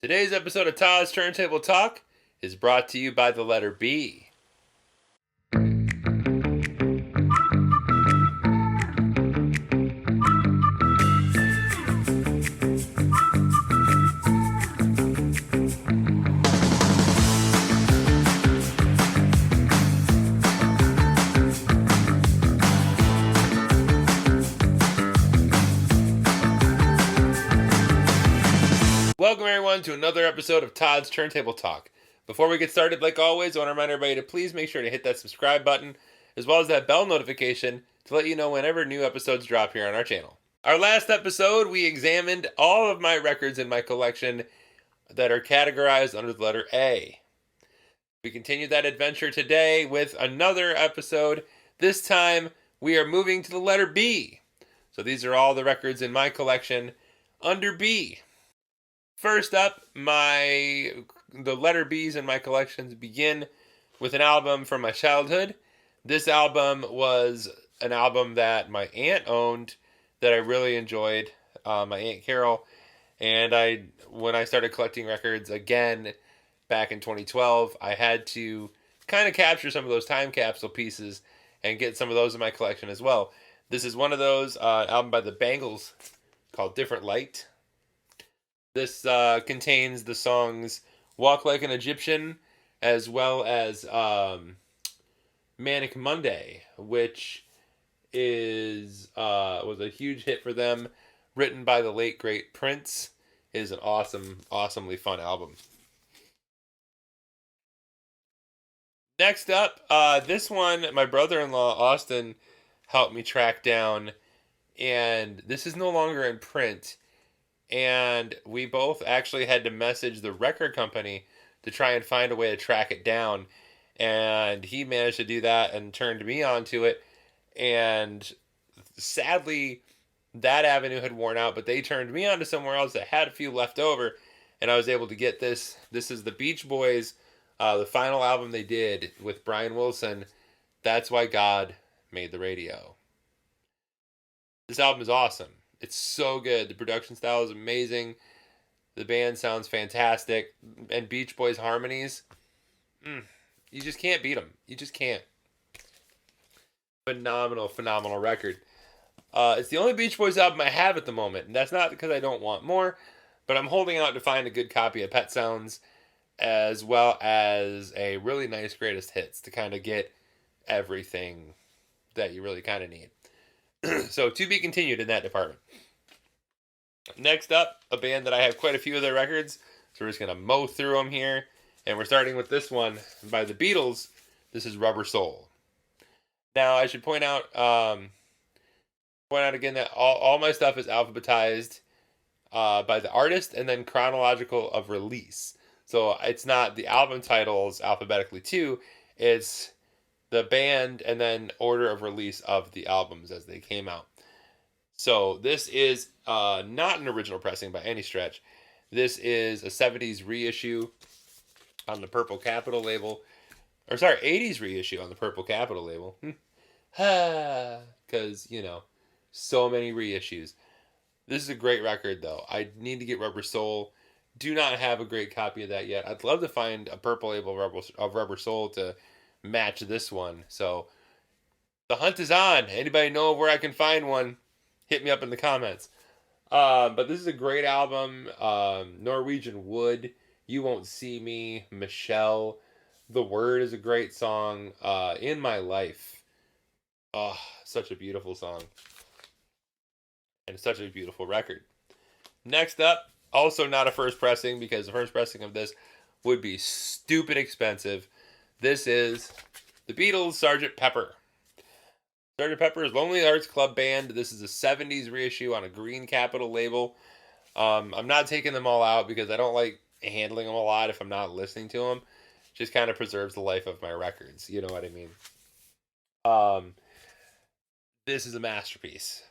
Today's episode of Todd's Turntable Talk is brought to you by the letter B. Welcome everyone to another episode of Todd's Turntable Talk. Before we get started, like always, I want to remind everybody to please make sure to hit that subscribe button, as well as that bell notification to let you know whenever new episodes drop here on our channel. Our last episode, we examined all of my records in my collection that are categorized under the letter A. We continue that adventure today with another episode. This time, we are moving to the letter B. So these are all the records in my collection under B. First up, the letter B's in my collections begin with an album from my childhood. This album was an album that my aunt owned that I really enjoyed, my Aunt Carol. And when I started collecting records again back in 2012, I had to kind of capture some of those time capsule pieces and get some of those in my collection as well. This is one of those, album by the Bangles called Different Light. This contains the songs Walk Like an Egyptian, as well as Manic Monday, which was a huge hit for them, written by the late, great Prince. It is an awesomely fun album. Next up, this one, my brother-in-law, Austin, helped me track down, and this is no longer in print. And we both actually had to message the record company to try and find a way to track it down. And he managed to do that and turned me onto it. And sadly, that avenue had worn out, but they turned me onto somewhere else that had a few left over. And I was able to get this. This is the Beach Boys, the final album they did with Brian Wilson. That's Why God Made the Radio. This album is awesome. It's so good. The production style is amazing. The band sounds fantastic. And Beach Boys harmonies, you just can't beat them. You just can't. Phenomenal record. It's the only Beach Boys album I have at the moment. And that's not because I don't want more, but I'm holding out to find a good copy of Pet Sounds, as well as a really nice greatest hits to kind of get everything that you really kind of need. So, to be continued in that department. Next up, a band that I have quite a few of their records, so we're just going to mow through them here. And we're starting with this one by the Beatles. This is Rubber Soul. Now, I should point out again that all my stuff is alphabetized by the artist and then chronological of release. So, it's not the album titles alphabetically too. It's the band and then order of release of the albums as they came out. So this is not an original pressing by any stretch. This is a 70s reissue on the Purple Capitol label. 80s reissue on the Purple Capitol label. Because, so many reissues. This is a great record, though. I need to get Rubber Soul. Do not have a great copy of that yet. I'd love to find a purple label of Rubber Soul to match this one. So the hunt is on. Anybody know where I can find one? Hit me up in the comments. But this is a great album. Norwegian Wood, You Won't See Me, Michelle. The Word is a great song. In My Life. Oh, such a beautiful song. And such a beautiful record. Next up, also not a first pressing, because the first pressing of this would be stupid expensive. This is the Beatles' Sgt. Pepper. Sgt. Pepper's Lonely Hearts Club Band. This is a 70s reissue on a Green Capitol label. I'm not taking them all out because I don't like handling them a lot if I'm not listening to them. Just kind of preserves the life of my records. You know what I mean? This is a masterpiece.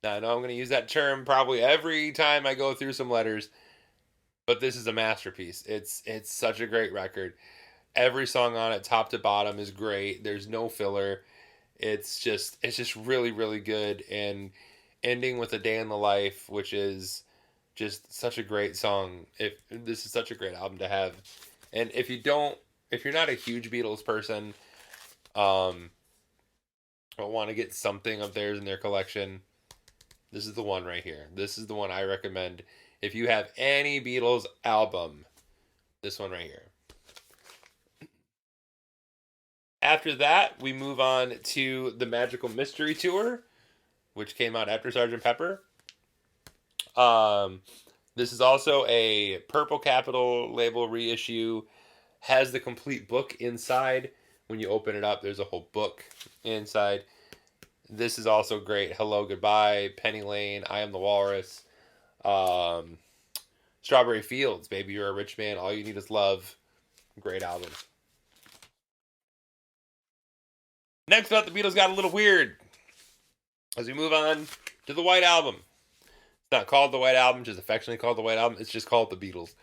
Now, I know I'm going to use that term probably every time I go through some letters, but this is a masterpiece. It's such a great record. Every song on it, top to bottom, is great. There's no filler. It's just really, really good. And ending with A Day in the Life, which is Just such a great song. If this is such a great album to have, and if you're not a huge Beatles person, um, but want to get something of theirs in their collection, this is the one right here. This is the one I recommend. If you have any Beatles album, this one right here. After that, we move on to the Magical Mystery Tour, which came out after Sgt. Pepper. Um, this is also a Purple Capitol label reissue. Has the complete book inside. When you open it up, there's a whole book inside. This is also great. Hello, Goodbye, Penny Lane, I Am the Walrus, um, Strawberry Fields, Baby You're a Rich Man, All You Need Is Love. Great album. Next up, the Beatles got a little weird as we move on to the White Album. It's not called the White Album, just affectionately called the White Album. It's just called the Beatles.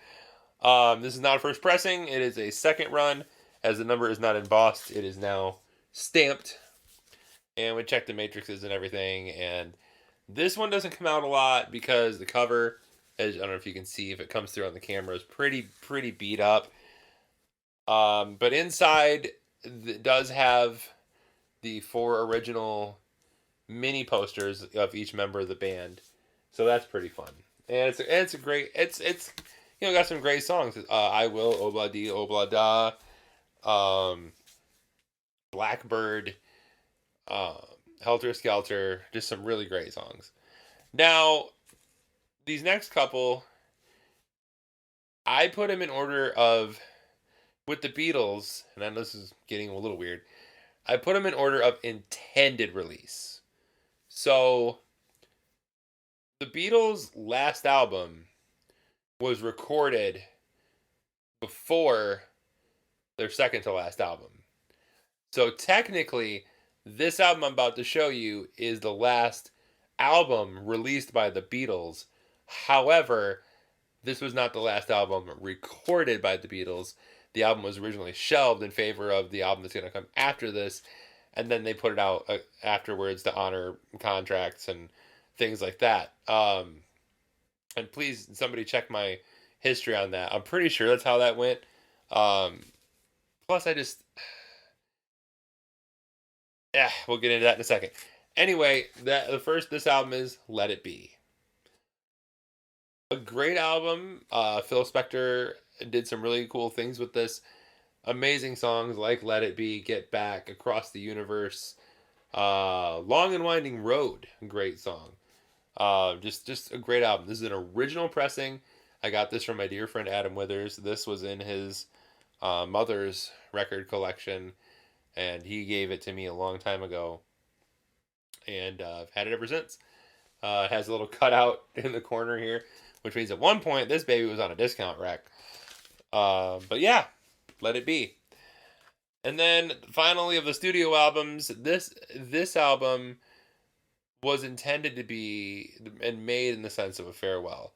This is not a first pressing. It is a second run. As the number is not embossed, it is now stamped. And we checked the matrices and everything. And this one doesn't come out a lot because the cover, as I don't know if you can see if it comes through on the camera, is pretty beat up. But inside, it does have the 4 original mini posters of each member of the band, so that's pretty fun. And it's a great it's got some great songs. I Will, Obla Di, Obla Da, Blackbird, Helter Skelter, just some really great songs. Now, these next couple, I put them in order of, with the Beatles, and I know this is getting a little weird, I put them in order of intended release. So, the Beatles' last album was recorded before their second to last album. So, technically, this album I'm about to show you is the last album released by the Beatles. However, this was not the last album recorded by the Beatles. The album was originally shelved in favor of the album that's going to come after this, and then they put it out afterwards to honor contracts and things like that. And please, somebody check my history on that. I'm pretty sure that's how that went. Plus, we'll get into that in a second. Anyway, this album is Let It Be. A great album. Phil Spector did some really cool things with this. Amazing songs like Let It Be, Get Back, Across the Universe, Long and Winding Road, great song. Just a great album. This is an original pressing. I got this from my dear friend Adam Withers. This was in his mother's record collection, and he gave it to me a long time ago, and I've had it ever since. It has a little cutout in the corner here, which means at one point this baby was on a discount rack. But yeah, Let It Be. And then finally, of the studio albums, this album was intended to be and made in the sense of a farewell,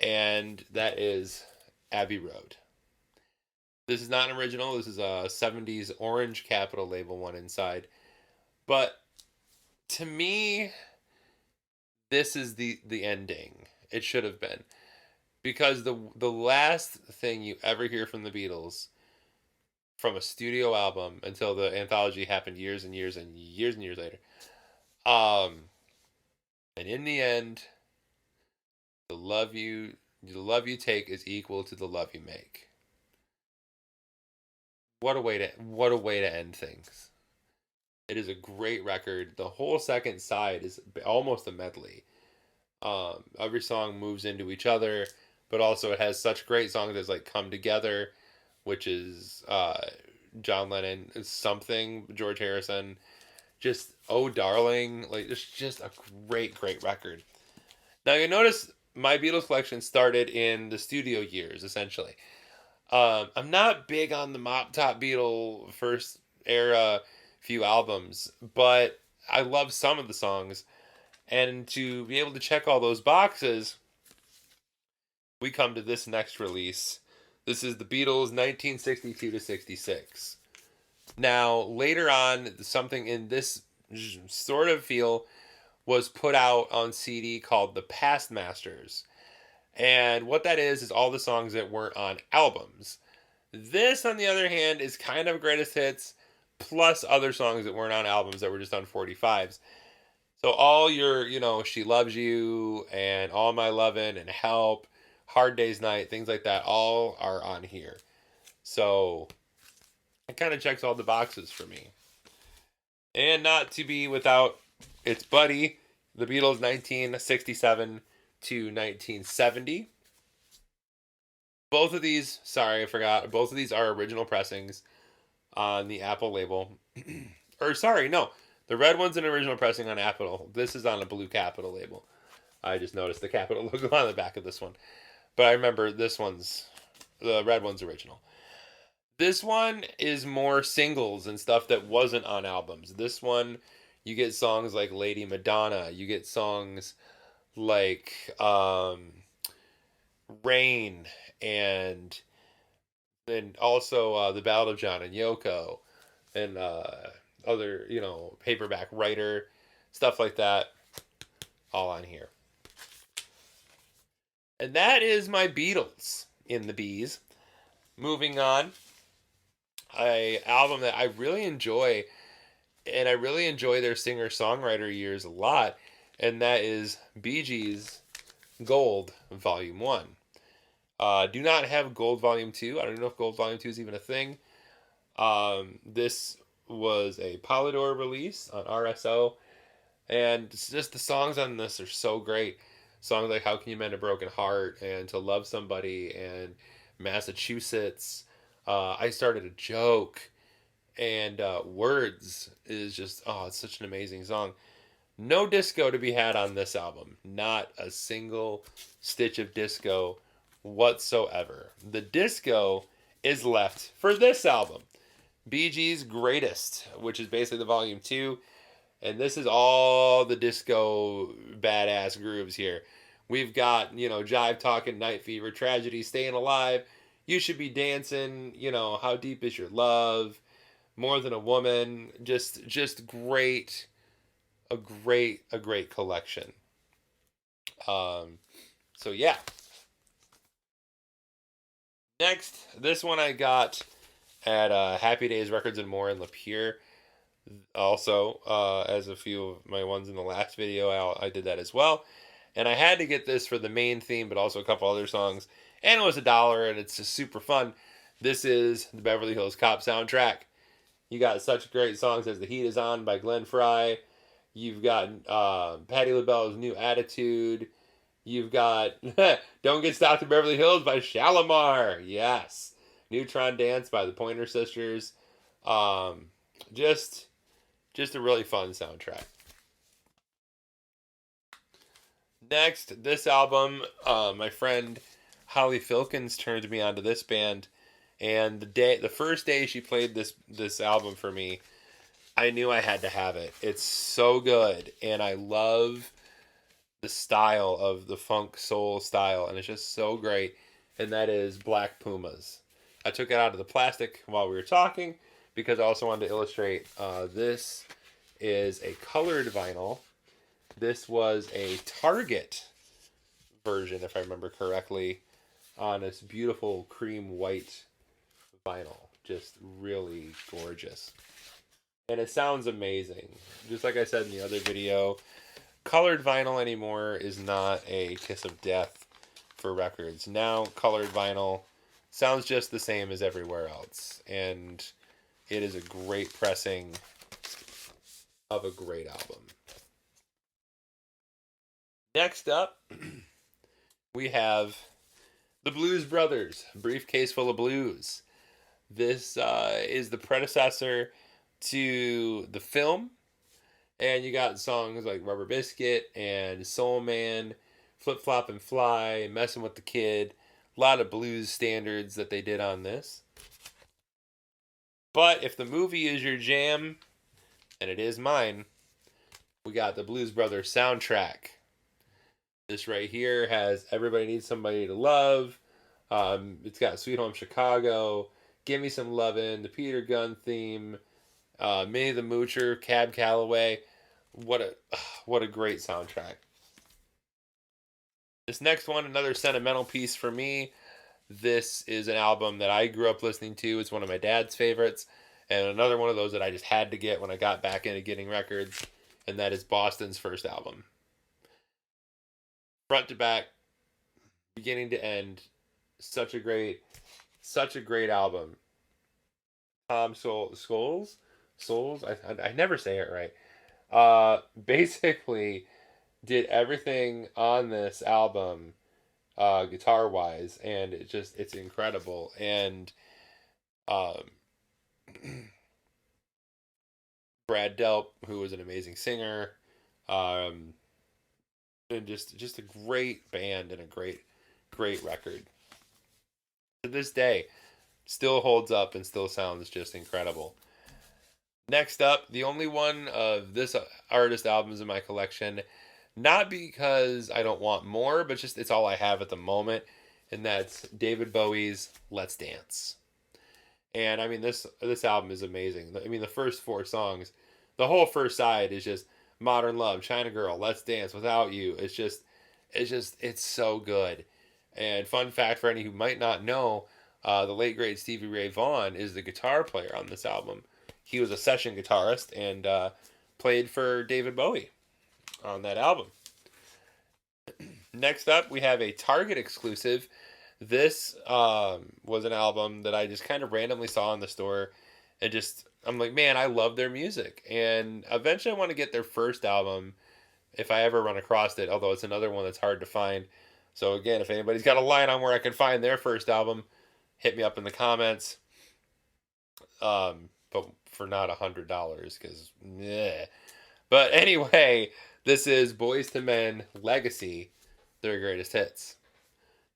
and that is Abbey Road. This is not an original. This is a 70s Orange Capitol label one inside. But to me, this is the ending. It should have been. Because the last thing you ever hear from the Beatles from a studio album until the anthology happened years and years and years and years later. And in the end, the love you take is equal to the love you make. What a way to end things. It is a great record. The whole second side is almost a medley. Every song moves into each other, but also it has such great songs as like Come Together, which is John Lennon, Something, George Harrison, just Oh Darling, like it's just a great record. Now you notice my Beatles collection started in the studio years, essentially. I'm not big on the Mop Top Beatle first era few albums, but I love some of the songs. And to be able to check all those boxes, we come to this next release. This is the Beatles 1962 to 66. Now, later on, something in this sort of feel was put out on CD called The Past Masters. And what that is all the songs that weren't on albums. This, on the other hand, is kind of greatest hits plus other songs that weren't on albums that were just on 45s. So all your, She Loves You and All My Lovin' and Help, Hard Day's Night, things like that, all are on here. So it kind of checks all the boxes for me. And not to be without its buddy, the Beatles 1967 to 1970. Both of these, sorry, I forgot, both of these are original pressings on the Apple label. Or, sorry, no. The red one's an original pressing on Apple. This is on a blue Capitol label. I just noticed the Capitol logo on the back of this one. But I remember the red one's original. This one is more singles and stuff that wasn't on albums. This one, you get songs like Lady Madonna. You get songs like Rain and also The Ballad of John and Yoko and other, Paperback Writer, stuff like that, all on here. And that is my Beatles in the Bees. Moving on, a album that I really enjoy, and I really enjoy their singer-songwriter years a lot, and that is Bee Gees' Gold Volume 1. Do not have Gold Volume 2. I don't know if Gold Volume 2 is even a thing. This was a Polydor release on RSO, and just the songs on this are so great. Songs like How Can You Mend a Broken Heart and To Love Somebody and Massachusetts. I Started a Joke, and Words is just, it's such an amazing song. No disco to be had on this album. Not a single stitch of disco whatsoever. The disco is left for this album, Bee Gees' Greatest, which is basically the volume 2. And this is all the disco badass grooves here. We've got, Jive Talking, Night Fever, Tragedy, Staying Alive, You Should Be Dancing, How Deep Is Your Love, More Than a Woman. Just great, a great collection. So yeah. Next, this one I got at Happy Days Records and More in Lapeer. Also, as a few of my ones in the last video, I did that as well. And I had to get this for the main theme, but also a couple other songs. And it was $1, and it's just super fun. This is the Beverly Hills Cop soundtrack. You got such great songs as The Heat Is On by Glenn Frey. You've got Patti LaBelle's New Attitude. You've got Don't Get Stopped in Beverly Hills by Shalimar. Yes. Neutron Dance by the Pointer Sisters. Just a really fun soundtrack. Next, this album, my friend Holly Filkins turned me onto this band, and the first day she played this album for me, I knew I had to have it. It's so good, and I love the style of the funk soul style, and it's just so great. And that is Black Pumas. I took it out of the plastic while we were talking because I also wanted to illustrate. This is a colored vinyl. This was a Target version, if I remember correctly, on this beautiful cream white vinyl. Just really gorgeous. And it sounds amazing. Just like I said in the other video, colored vinyl anymore is not a kiss of death for records. Now, colored vinyl sounds just the same as everywhere else. And it is a great pressing of a great album. Next up, we have the Blues Brothers, Briefcase Full of Blues. This is the predecessor to the film. And you got songs like Rubber Biscuit and Soul Man, Flip Flop and Fly, Messing with the Kid. A lot of blues standards that they did on this. But if the movie is your jam, and it is mine, we got the Blues Brothers soundtrack. This right here has Everybody Needs Somebody to Love. It's got Sweet Home Chicago, Give Me Some Lovin', the Peter Gunn theme, Minnie the Moocher, Cab Calloway. What a great soundtrack. This next one, another sentimental piece for me. This is an album that I grew up listening to. It's one of my dad's favorites, and another one of those that I just had to get when I got back into getting records, and that is Boston's first album. Front to back, beginning to end, such a great album. Tom Souls, I never say it right. Basically did everything on this album, guitar wise, and it's incredible. And um, Brad Delp, who was an amazing singer, um, and just a great band and a great record. To this day, still holds up and still sounds just incredible. Next up, the only one of this artist albums in my collection, not because I don't want more, but just it's all I have at the moment, and that's David Bowie's Let's Dance. And I mean this album is amazing. I mean the first four songs, the whole first side is just Modern Love, China Girl, Let's Dance, Without You. It's so good. And fun fact for any who might not know, the late great Stevie Ray Vaughan is the guitar player on this album. He was a session guitarist and played for David Bowie on that album. Next up, we have a Target exclusive. This was an album that I just kind of randomly saw in the store, and just I'm like, man, I love their music, and eventually I want to get their first album if I ever run across it. Although it's another one that's hard to find. So again, if anybody's got a line on where I can find their first album, hit me up in the comments. But for not $100, because yeah. But anyway, this is Boys to Men Legacy, their greatest hits.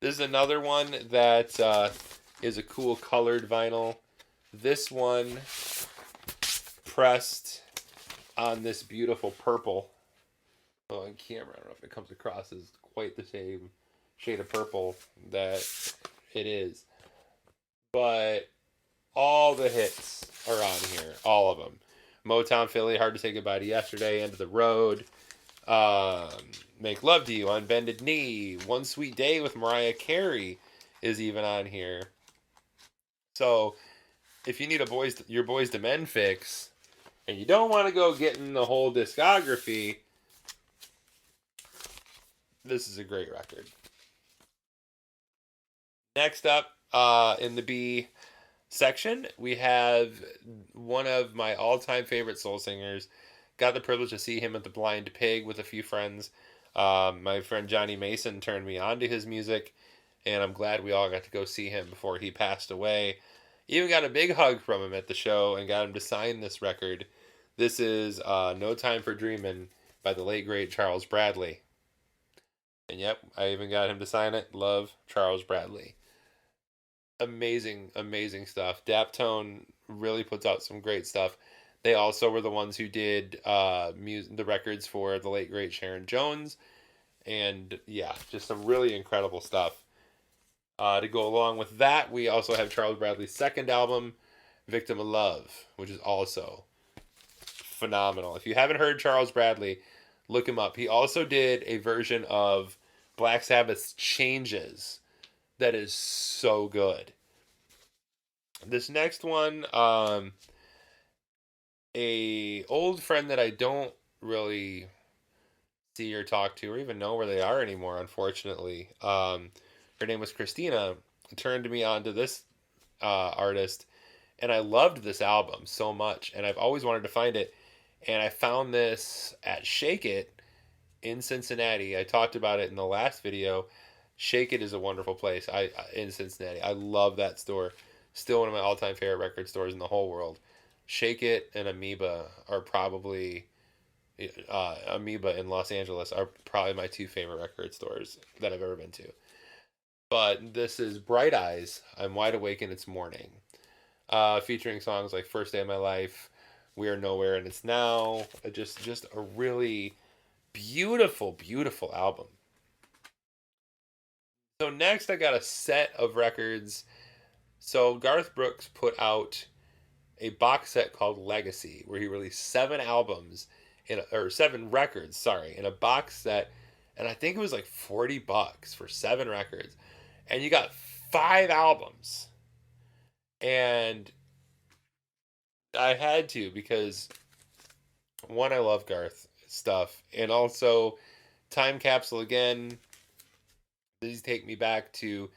This is another one that is a cool colored vinyl. This one pressed on this beautiful purple. Oh, on camera, I don't know if it comes across as quite the same shade of purple that it is. But all the hits are on here, all of them. Motown Philly, Hard to Say Goodbye to Yesterday, End of the Road, Make Love to You, On Bended Knee, One Sweet Day with Mariah Carey is even on here. So if you need your Boys to Men fix, and you don't want to go getting the whole discography, this is a great record. Next up, in the B section, we have one of my all-time favorite soul singers. Got the privilege to see him at the Blind Pig with a few friends. My friend Johnny Mason turned me on to his music, and I'm glad we all got to go see him before he passed away. Even got a big hug from him at the show and got him to sign this record. This is No Time for Dreamin' by the late great Charles Bradley. And yep, I even got him to sign it. Love, Charles Bradley. Amazing stuff. Daptone really puts out some great stuff. They also were the ones who did the records for the late great Sharon Jones, and yeah, just some really incredible stuff. To go along with that, we also have Charles Bradley's second album, Victim of Love, which is also phenomenal. If you haven't heard Charles Bradley, look him up. He also did a version of Black Sabbath's Changes that is so good. This next one, a old friend that I don't really see or talk to or even know where they are anymore, unfortunately. Her name was Christina, turned me on to this artist, and I loved this album so much, and I've always wanted to find it, and I found this at Shake It in Cincinnati. I talked about it in the last video. Shake It is a wonderful place in Cincinnati. I love that store. Still one of my all-time favorite record stores in the whole world. Shake It and Amoeba are probably Amoeba in Los Angeles are probably my two favorite record stores that I've ever been to. But this is Bright Eyes, I'm Wide Awake and It's Morning. Featuring songs like First Day of My Life, We Are Nowhere and It's Now. Just a really beautiful album. So next I got a set of records. So Garth Brooks put out a box set called Legacy, where he released 7 records, in a box set, and I think it was like $40 for 7 records, and you got 5 albums. And I had to, because one, I love Garth stuff, and also Time Capsule again. These take me back to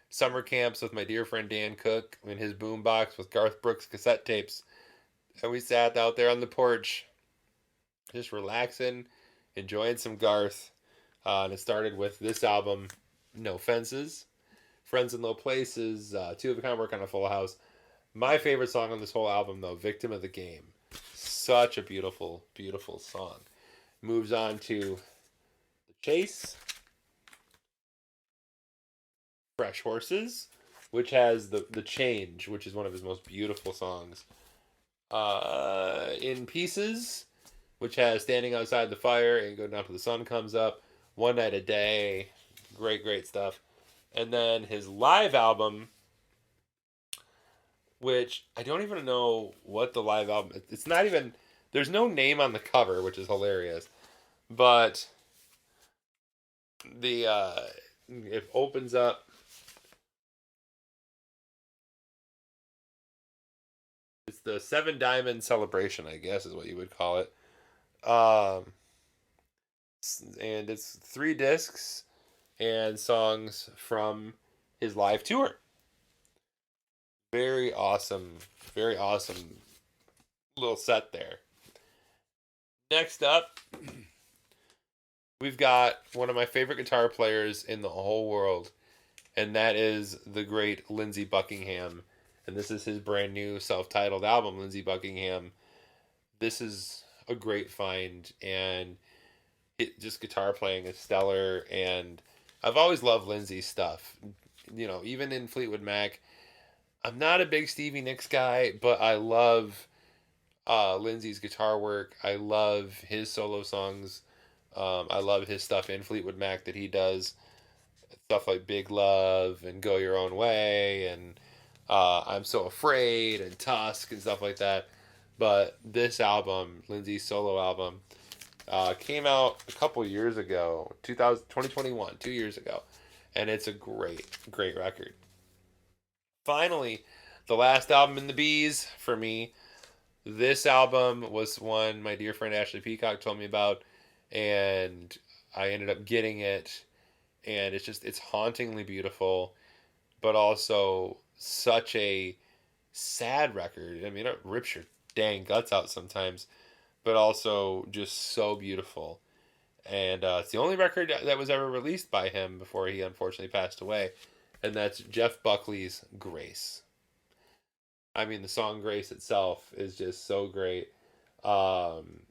summer camps with my dear friend Dan Cook in his boombox with Garth Brooks cassette tapes, and we sat out there on the porch, just relaxing, enjoying some Garth. And it started with this album, No Fences, Friends in Low Places, Two of a Kind, Work on a Full House. My favorite song on this whole album, though, Victim of the Game. Such a beautiful, beautiful song. Moves on to The Chase, Fresh Horses, which has the Change, which is one of his most beautiful songs. In Pieces, which has Standing Outside the Fire and Good Enough Till the Sun Comes Up, One Night a Day, great, great stuff. And then his live album, which I don't even know what the live album. It's not even. There's no name on the cover, which is hilarious. But the it opens up. It's the Seven Diamond Celebration, I guess, is what you would call it. Um, and it's 3 discs and songs from his live tour. Very awesome little set there. Next up, we've got one of my favorite guitar players in the whole world, and that is the great Lindsey Buckingham. And this is his brand new self-titled album, Lindsey Buckingham. This is a great find, and just guitar playing is stellar. And I've always loved Lindsey's stuff. You know, even in Fleetwood Mac, I'm not a big Stevie Nicks guy, but I love Lindsey's guitar work. I love his solo songs. I love his stuff in Fleetwood Mac that he does. Stuff like Big Love and Go Your Own Way and I'm So Afraid and Tusk and stuff like that. But this album, Lindsey's solo album, came out a couple years ago, 2021, 2 years ago. And it's a great, great record. Finally, the last album in the Bees for me. This album was one my dear friend Ashley Peacock told me about, and I ended up getting it. And it's hauntingly beautiful, but also such a sad record. I mean, it rips your dang guts out sometimes, but also just so beautiful. And it's the only record that was ever released by him before he unfortunately passed away, and that's Jeff Buckley's Grace. I mean, the song Grace itself is just so great. Um,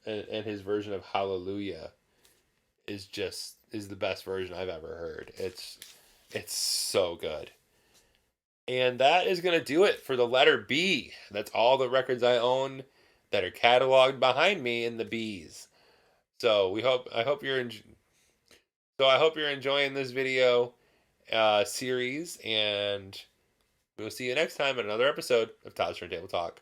and his version of Hallelujah is the best version I've ever heard. It's so good. And that is gonna do it for the letter B. That's all the records I own that are cataloged behind me in the B's. So I hope you're enjoying this video series, and we'll see you next time in another episode of Todd's Turntable Talk.